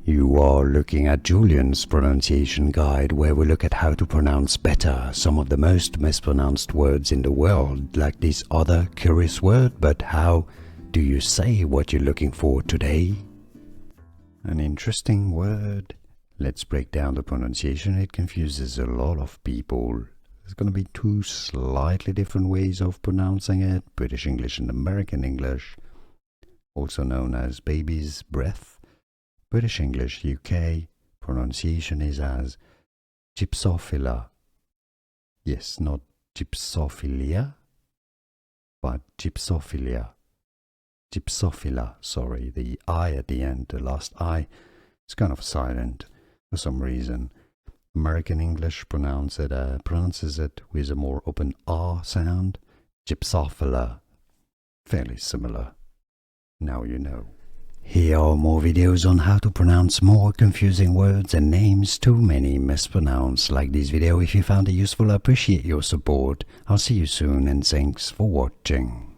You are looking at Julian's pronunciation guide, where we look at how to pronounce better some of the most mispronounced words in the world, like this other curious word. But how do you say what you're looking for today? An interesting word. Let's break down the pronunciation. It confuses a lot of people. There's going to be two slightly different ways of pronouncing it: British English and American English, also known as baby's breath. British English UK pronunciation is as Gypsophilia. Yes, not Gypsophilia, but Gypsophilia. Gypsophilia, sorry, the I at the end, the last I, it's kind of silent for some reason. American English pronounces it with a more open R sound. Gypsophilia. Fairly similar. Now you know. Here are more videos on how to pronounce more confusing words and names too many mispronounced. Like this video if you found it useful. I appreciate your support. I'll see you soon and thanks for watching.